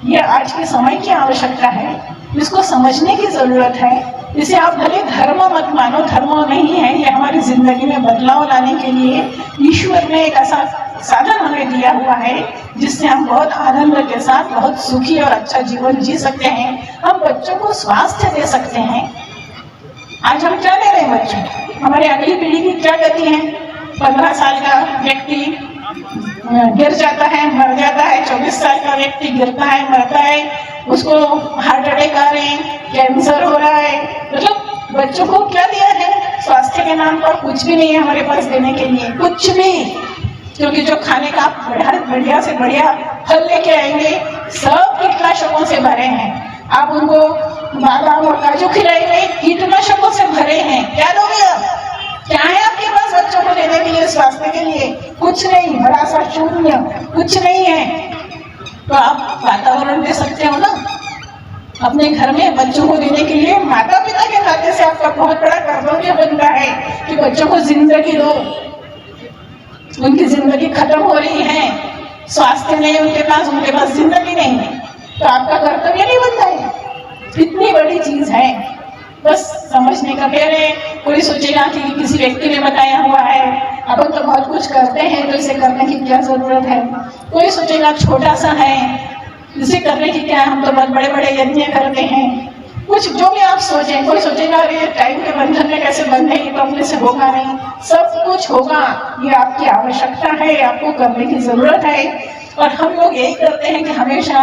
ये आज के समय की आवश्यकता है, इसको समझने की जरूरत है। इसे आप भले धर्म मत मानो, धर्म नहीं है, ये हमारी जिंदगी में बदलाव लाने के लिए ईश्वर ने एक ऐसा साधन हमें दिया हुआ है जिससे हम बहुत आनंद के साथ बहुत सुखी और अच्छा जीवन जी सकते हैं। हम बच्चों को स्वास्थ्य दे सकते हैं। आज हम क्या दे रहे हैं बच्चों, हमारे अगली पीढ़ी की क्या गति है? 15 साल का व्यक्ति गिर जाता है, मर जाता है। 24 साल का व्यक्ति गिरता है, मरता है, उसको हार्ट अटैक आ रहे हैं, कैंसर हो रहा है। मतलब बच्चों को क्या दिया है? स्वास्थ्य के नाम पर कुछ भी नहीं है हमारे पास देने के लिए, कुछ भी। क्योंकि जो खाने का बढ़िया से बढ़िया फल लेके आएंगे सब कीटनाशकों से भरे हैं। आप उनको बादाम और काजू खिलाएंगे, कीटनाशकों से भरे हैं। क्या दोगे आप? क्या है आपके पास बच्चों को देने के लिए, स्वास्थ्य के लिए? कुछ नहीं, बड़ा सा शून्य, कुछ नहीं है। तो आप वातावरण दे सकते हो ना अपने घर में बच्चों को देने के लिए। माता पिता के नाते से आपका बहुत बड़ा कर्तव्य बनता है कि बच्चों को जिंदगी दो। उनकी जिंदगी खत्म हो रही है, स्वास्थ्य नहीं उनके पास जिंदगी नहीं है, तो आपका कर्तव्य नहीं बनता है। इतनी बड़ी चीज है, बस समझने का। पहले कोई सोचेगा कि किसी व्यक्ति ने बताया हुआ है, अपन तो बहुत कुछ करते हैं तो इसे करने की क्या जरूरत है। कोई सोचेगा छोटा सा है, इसे करने की क्या, हम तो बहुत बड़े बड़े यज्ञ करते हैं। कुछ जो भी आप सोचें, कोई सोचेगा अरे टाइम के बंधन में कैसे बंधेगी, तो अपने से होगा नहीं। सब कुछ होगा, ये आपकी आवश्यकता है, आपको करने की जरूरत है। और हम लोग यही करते हैं कि हमेशा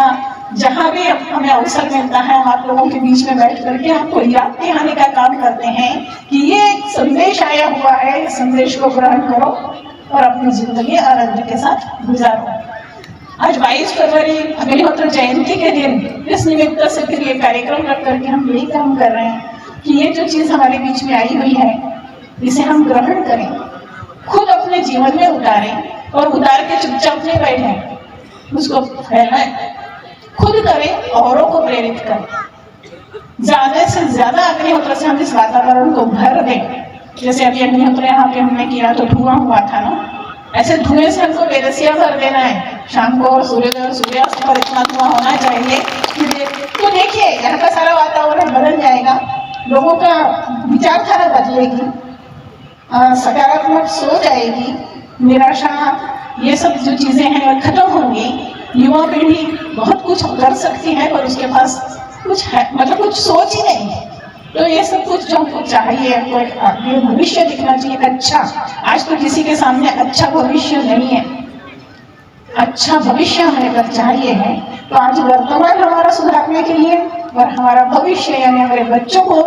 जहाँ भी हमें अवसर मिलता है हम आप लोगों के बीच में बैठ करके आपको याद दिलाने का काम करते हैं कि ये एक संदेश आया हुआ है, इस संदेश को ग्रहण करो और अपनी जिंदगी आनंद के साथ गुजारो। आज 22 फरवरी अग्निहोत्र जयंती के दिन इस निमित्त से फिर ये कार्यक्रम रख करके हम यही काम कर रहे हैं कि ये जो चीज हमारे बीच में आई हुई है इसे हम ग्रहण करें, खुद अपने जीवन में उतारें और उतार के चुपचाप नहीं बैठें, उसको फैलाएं। करें, औरों को प्रेरित करें। ज्यादा से ज्यादा अग्निहोत्र से हम इस वातावरण को भर दें। जैसे अभी अग्निहोत्र यहाँ पे हमने किया तो धुआं हुआ था ना, ऐसे धुएं से हमको बेरसिया भर देना है। शाम को और सूर्योदय और सूर्यास्त पर इतना धुआं होना चाहिए तो देखिए यहाँ का सारा वातावरण बदल जाएगा, लोगों का विचारधारा बदलेगी, सकारात्मक सोच आएगी, निराशा ये सब जो चीजें हैं खत्म होंगी। युवा पीढ़ी बहुत कुछ कर सकती है पर उसके पास कुछ है, मतलब कुछ सोच ही नहीं है। तो ये सब कुछ जो हमको चाहिए, हमको एक आगे भविष्य दिखना चाहिए अच्छा। आज तो किसी के सामने अच्छा भविष्य नहीं है, अच्छा भविष्य हमें पर चाहिए है। तो आज वर्तमान हमारा सुधारने के लिए और हमारा भविष्य यानी हमारे बच्चों को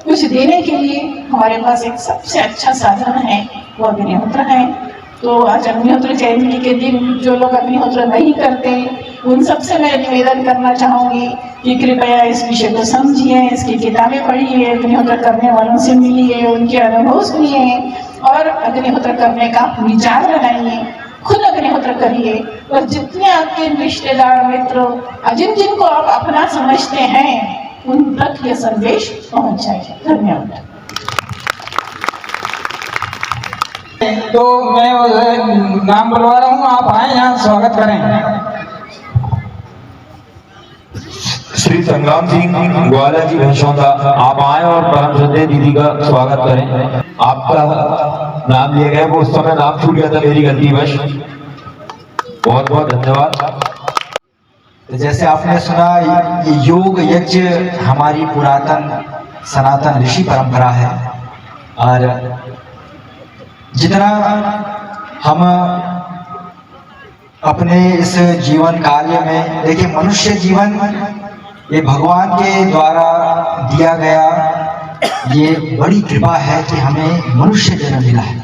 कुछ देने के लिए हमारे पास एक सबसे अच्छा साधन है, वो अग्निहोत्र है। तो आज अग्निहोत्र जयंती के दिन जो लोग अग्निहोत्र नहीं करते उन सबसे मैं निवेदन करना चाहूँगी कि कृपया इस विषय को समझिए, इसकी किताबें पढ़िए, अग्निहोत्र करने वालों से मिलिए, उनके अनुभव सुनिए और अग्निहोत्र करने का विचार बनाइए, खुद अग्निहोत्र करिए और जितने आपके रिश्तेदार मित्र जिन जिनको आप अपना समझते हैं उन तक ये संदेश पहुँच जाए। धन्यवाद। तो मैं नाम बुलवा रहा हूँ, आप आए यहाँ स्वागत करें। श्री संग्राम सिंह ग्वाला जी भैंसौदा, आप आए और परम श्रद्धेय दीदी का स्वागत करें। आपका नाम लिया गया, वो उस समय नाम छूट गया था, मेरी गलती वश। बहुत बहुत धन्यवाद। तो जैसे आपने सुना, ये योग यज्ञ हमारी पुरातन सनातन ऋषि परंपरा है और जितना हम अपने इस जीवन कार्य में देखिए, मनुष्य जीवन ये भगवान के द्वारा दिया गया ये बड़ी कृपा है कि हमें मनुष्य जन्म मिला है।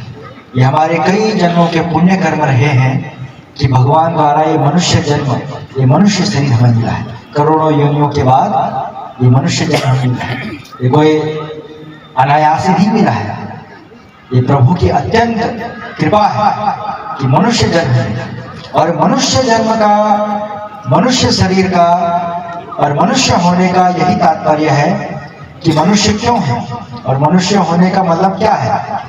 ये हमारे कई जन्मों के पुण्य कर्म रहे हैं कि भगवान द्वारा ये मनुष्य जन्म, ये मनुष्य शरीर हमें मिला है। करोड़ों योनियों के बाद ये मनुष्य जन्म मिला है। ये कोई अनायास ही मिला है, ये प्रभु की अत्यंत कृपा है कि मनुष्य जन्म है। और मनुष्य जन्म का, मनुष्य शरीर का और मनुष्य होने का यही तात्पर्य है कि मनुष्य क्यों है और मनुष्य होने का मतलब क्या है।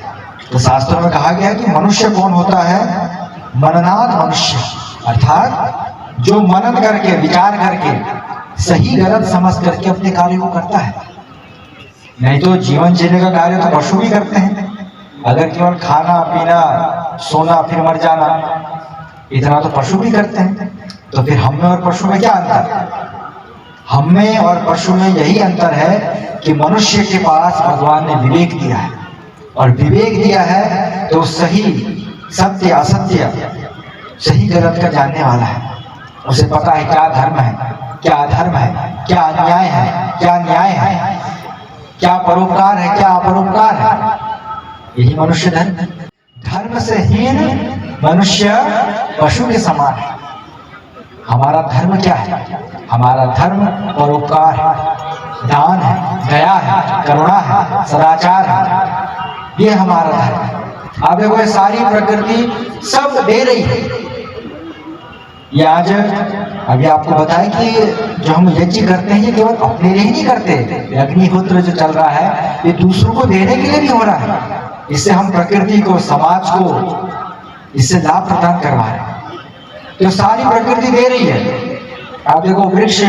तो शास्त्रों में कहा गया कि मनुष्य कौन होता है, मननाद मनुष्य, अर्थात जो मनन करके, विचार करके, सही गलत समझ करके अपने कार्य को करता है। नहीं तो जीवन जीने का कार्य तो पशु भी करते हैं। अगर केवल खाना पीना सोना फिर मर जाना, इतना तो पशु भी करते हैं। तो फिर हम में और पशु में क्या अंतर? हम में और पशु में यही अंतर है कि मनुष्य के पास भगवान ने विवेक दिया है, और विवेक दिया है तो सही सत्य असत्य, सही गलत का जानने वाला है। उसे पता है क्या धर्म है, क्या अधर्म है, क्या अन्याय है, क्या न्याय है, क्या परोपकार है, क्या अपरोपकार है। यही मनुष्य धर्म है। धर्म से हीन मनुष्य पशु के समान है। हमारा धर्म क्या है? हमारा धर्म परोपकार है, दान है, दया है, करुणा है, सदाचार है। ये हमारा धर्म है। अब देखो, ये सारी प्रकृति सब दे रही है। ये आज अभी आपको बताएं कि जो हम यज्ञ करते हैं ये केवल अपने लिए ही नहीं करते। अग्निहोत्र जो चल रहा है ये दूसरों को देने के लिए भी हो रहा है। इससे हम प्रकृति को, समाज को इससे लाभ प्रदान करवा रहे हैं। तो सारी प्रकृति दे रही है। आप देखो, वृक्ष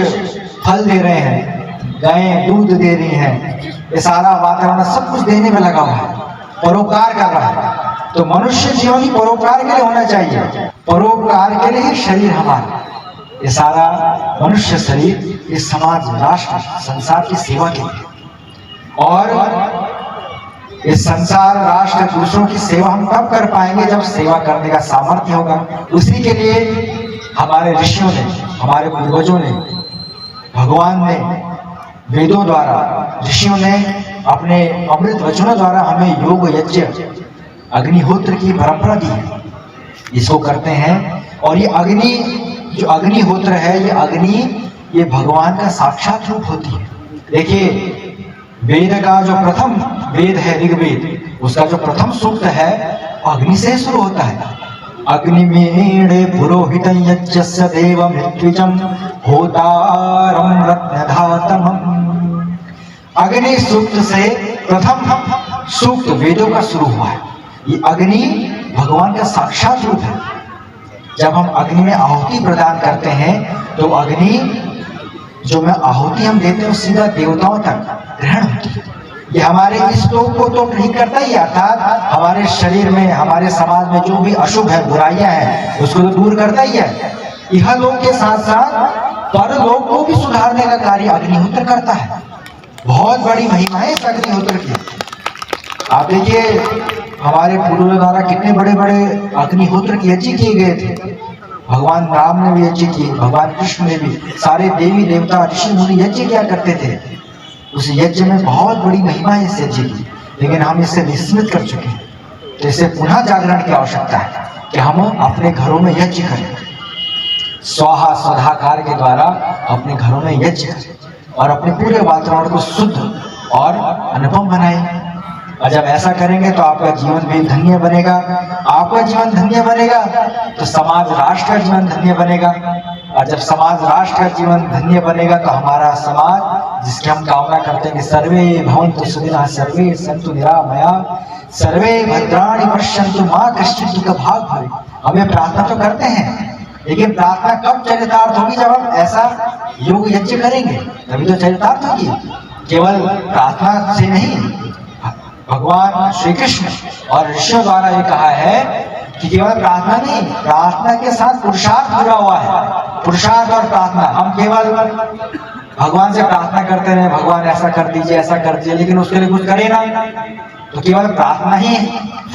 फल दे रहे हैं, गायें दूध दे रही हैं, ये सारा वातावरण सब कुछ देने में लगा हुआ है, परोपकार कर रहा है। तो मनुष्य जीवन ही परोपकार के लिए होना चाहिए। परोपकार के लिए शरीर हमारा, ये सारा मनुष्य शरीर इस समाज, राष्ट्र, संसार की सेवा के लिए। और इस संसार, राष्ट्र, दूसरों की सेवा हम कब कर पाएंगे? जब सेवा करने का सामर्थ्य होगा। उसी के लिए हमारे ऋषियों ने, हमारे पूर्वजों ने, भगवान ने वेदों द्वारा, ऋषियों ने अपने अमृत वचनों द्वारा हमें योग यज्ञ, अग्निहोत्र की परंपरा दी है। इसको करते हैं। और ये अग्नि, जो अग्निहोत्र है, ये अग्नि, ये भगवान का साक्षात रूप होती है। देखिए, वेद का जो प्रथम वेद है ऋग्वेद, उसका जो प्रथम सूक्त है अग्नि से शुरू होता है। अग्निमीणे पुरोहितं यज्ञस्य देवमृत्विजं होता अग्नि सूक्त से प्रथम सूक्त वेदों का शुरू हुआ है। ये अग्नि भगवान का साक्षात रूप है। जब हम अग्नि में आहुति प्रदान करते हैं तो अग्नि जो में आहुति हम देते हैं सीधा देवताओं तक ग्रहण होती है। ये हमारे इस लोक को तो नहीं करता ही, अर्थात हमारे शरीर में, हमारे समाज में जो भी अशुभ है, बुराइयां हैं, उसको तो दूर करता ही है। यह लोक के साथ साथ परलोक को भी सुधारने का कार्य अग्निहोत्र करता है। बहुत बड़ी महिमा है इस अग्निहोत्र की। आप देखिए हमारे पूर्वजों द्वारा कितने बड़े बड़े अग्निहोत्र के यज्ञ किए गए थे। भगवान राम ने भी यज्ञ किए, भगवान कृष्ण ने भी, सारे देवी देवता ऋषि मुनि यज्ञ किया करते थे। उस यज्ञ में बहुत बड़ी महिमा है इस यज्ञ की, लेकिन हम इससे विस्मृत कर चुके हैं। तो इसे पुनः जागरण की आवश्यकता है कि हम अपने घरों में यज्ञ करें, स्वाहा स्वधाकार के द्वारा अपने घरों में यज्ञ करें और अपने पूरे वातावरण को शुद्ध और अनुपम बनाएं। और जब ऐसा करेंगे तो आपका जीवन भी धन्य बनेगा। आपका जीवन धन्य बनेगा तो समाज राष्ट्र का जीवन धन्य बनेगा, और जब समाज राष्ट्र का जीवन धन्य बनेगा तो हमारा समाज, जिसकी हम कामना करते हैं कि सर्वे भवन्तु सुखिनः, सर्वे सन्तु निरामया, सर्वे भद्राणि पश्यन्तु मा कश्चित् दुःखभाग् भवेत्। हमें प्रार्थना तो करते हैं, लेकिन प्रार्थना कब चरितार्थ होगी? जब हम ऐसा योग यज्ञ करेंगे तभी तो चरितार्थ होगी। केवल प्रार्थना से नहीं, भगवान श्री कृष्ण और ऋषियों द्वारा ये कहा है कि केवल प्रार्थना नहीं, प्रार्थना के साथ पुरुषार्थ जुड़ा हुआ है। पुरुषार्थ और प्रार्थना, हम केवल भगवान से प्रार्थना करते रहे, भगवान ऐसा कर दीजिए, ऐसा कर दीजिए, लेकिन उसके लिए कुछ करे ना, तो केवल प्रार्थना ही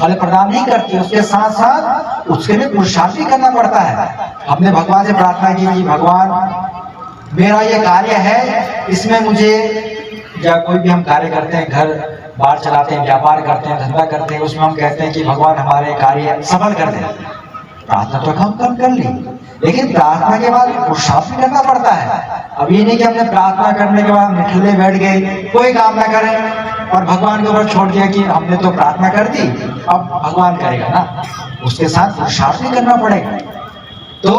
फल प्रदान नहीं करती, उसके साथ साथ उसके लिए पुरुषार्थ भी करना पड़ता है। हमने भगवान से प्रार्थना की, भगवान मेरा ये कार्य है, इसमें मुझे, या कोई भी हम कार्य करते हैं, घर बार चलाते हैं, व्यापार करते हैं, धंधा करते हैं, उसमें हम कहते हैं कि भगवान हमारे कार्य सफल कर दे। प्रार्थना तो हम कम कर ली, लेकिन प्रार्थना के बाद पुरुषार्थ भी करना पड़ता है। अब ये नहीं कि हमने प्रार्थना करने के बाद निठल्ले बैठ गए, कोई काम ना करें और भगवान के ऊपर छोड़ दिया कि हमने तो प्रार्थना कर दी, अब भगवान करेगा ना। उसके साथ पुरुषार्थ भी करना पड़ेगा। तो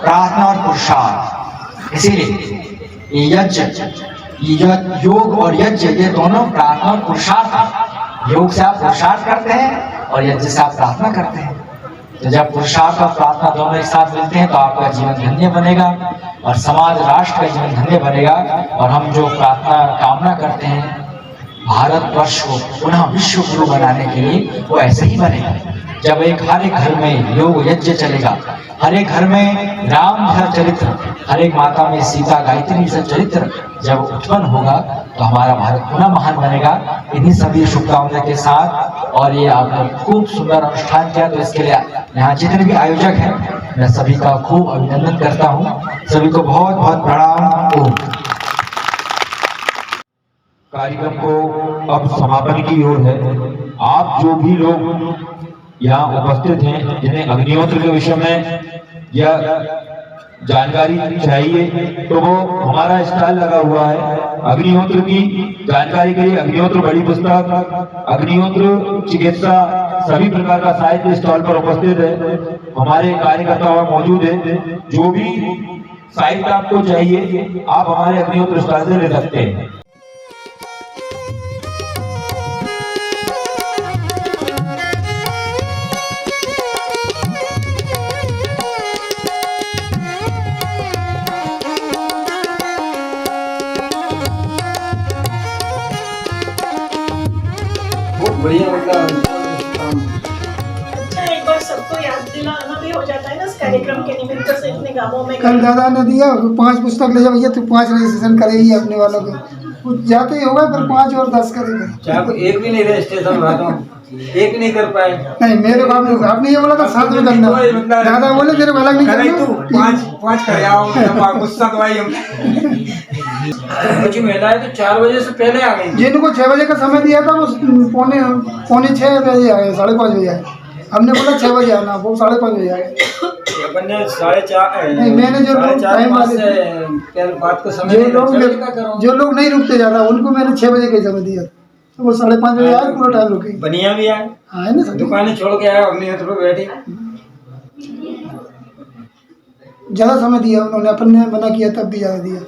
प्रार्थना और पुरुषार्थ, इसीलिए यज्ञ, योग और यज्ञ, ये दोनों प्रार्थना और पुरुषार्थ है। योग से आप पुरुषार्थ करते हैं और यज्ञ से आप प्रार्थना करते हैं। तो जब पुरुषार्थ और प्रार्थना दोनों एक साथ मिलते हैं तो आपका जीवन धन्य बनेगा और समाज राष्ट्र का जीवन धन्य बनेगा। और हम जो प्रार्थना कामना करते हैं भारतवर्ष को पुनः विश्व गुरु बनाने के लिए, वो ऐसे ही बनेगा जब हर एक घर में योग यज्ञ चलेगा, हर एक घर में राम का चरित्र, हर एक माता में सीता गायत्री से चरित्र जब उत्पन्न होगा तो हमारा भारत पुनः महान बनेगा। इन्हीं सभी शुभकामना के साथ, और ये आपने खूब सुंदर अनुष्ठान किया, तो इसके लिए यहाँ जितने भी आयोजक हैं मैं सभी का खूब अभिनंदन करता हूँ। सभी को बहुत बहुत प्रणाम। ओम। कार्यक्रम को अब समापन की ओर है। आप जो भी लोग यहाँ उपस्थित हैं, जिन्हें अग्निहोत्र के विषय में या जानकारी चाहिए, तो वो हमारा स्टॉल लगा हुआ है अग्निहोत्र की जानकारी के लिए। अग्निहोत्र बड़ी पुस्तक, अग्निहोत्र चिकित्सा, सभी प्रकार का साहित्य स्टॉल पर उपस्थित है। हमारे कार्यकर्ता मौजूद है। जो भी साहित्य आपको चाहिए आप हमारे अग्निहोत्र स्टॉल से ले सकते हैं। बढ़िया मतलब अच्छा, एक बार सबको याद दिलाना भी हो जाता है ना इस कार्यक्रम के निमित्त से। इतने गांवों में कल दादा ने दिया 5 पुस्तक ले जा भैया, तो 5 रजिस्ट्रेशन करेगी अपने वालों के, कुछ जाते ही होगा, फिर 5 और 10 करेगा। चाहे एक भी नहीं रजिस्ट्रेशन हुआ तो एक नहीं कर पाए। नहीं, मेरे को आपने ये बोला था 7 में करना, दादा बोले तेरे को अलग नहीं करना। 5 कर आओ, गुस्सा तो आई हम। कुछ महिलाएं तो 4 बजे से पहले आ गई। जिनको 6 बजे का समय दिया था वो पौने 6 बजे आए, 5:30 बजे आए। हमने बोला 6 बजे आना, वो 5:30 बजे आए। अपन ने 4:30 नहीं, मैंने जो लोग टाइम बात को समय जो लोग नहीं रुकते ज्यादा, उनको मैंने 6 बजे का समय दिया, तो वो 5:30 बजे आए, पूरा टाइम रुके। बनिया भी आए, आए ना, दुकानें छोड़ के आए, अग्निहोत्र पे बैठे। ज्यादा समय दिया उन्होंने, अपन ने मना किया तब भी ज्यादा दिया।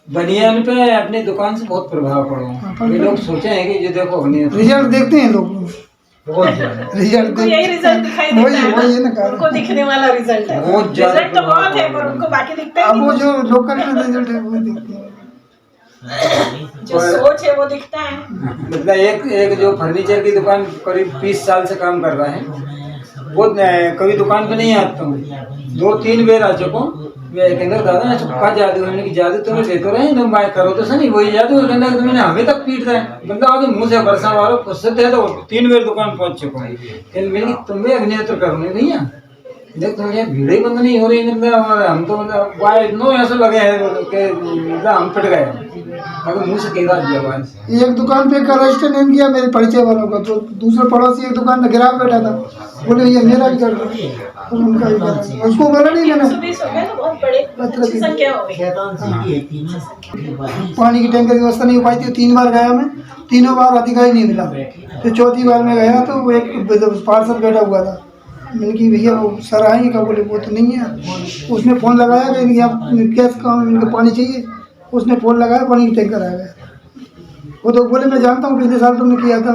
बनियान पे अपनी दुकान से बहुत प्रभाव पड़ा। ये लोग सोचे हैं कि जो देखो बनियान रिजल्ट देखते हैं लोग, बहुत ज्यादा रिजल्ट उनको यही रिजल्ट दिखाई देता है वही है ना ना, उनको दिखने वाला रिजल्ट है। बहुत ज्यादा रिजल्ट तो बहुत है पर उनको बाकी दिखता अब है वो नहीं। जो लोकल रिजल्ट है वो देखते हैं। जो सोच है वो दिखता है। मतलब एक जो फर्नीचर की दुकान करीब 20 साल से काम कर रहा है, वो कभी दुकान पे नहीं आता हूँ, 2-3 बार आ चुका हूँ। मैं कहता दादा का जादू है, कि जादू तुम्हें देते रहे तुम बाय करो तो सही वही जादू है, कहना तुमने हमें तक पीट रहे हैं बंदा आगे मुंह से बरसा मारो उससे दे दो। 3 बार दुकान पहुंच चुका हूँ, मैंने तुम्हें अभिनेत्र करूँगी भैया देख तुम ये भीड़ ही बंद नहीं हो रही, मतलब हम तो मतलब वाय इतना ऐसा लगे हैं कि मतलब हम पिट गए अगर मुँह से कह दिया बात। एक दुकान पे का रजिस्टर नहीं किया मेरे परिचय वालों का, तो दूसरे पड़ोसी एक दुकान में गिराक बैठा था, बोले ये मेरा भी कर दो, तो उनका भी करा। उसको बोला नहीं मैंने 120 हो गए तो बहुत बड़े अच्छी संख्या हो गई। पानी की टैंकर की व्यवस्था नहीं हो पाई थी। 3 बार गया मैं, तीनों बार अधिकारी नहीं मिला, तो चौथी बार में गया तो वो एक पार्षद बैठा हुआ था, मैंने कि भैया वो सर आएंगे का, बोले वो तो नहीं है। उसने फ़ोन लगाया कि इनके आप कैसे काम इनको पानी चाहिए, उसने फ़ोन लगाया पानी की टैंकर आ गया। वो तो बोले मैं जानता हूँ पिछले साल तुमने किया था।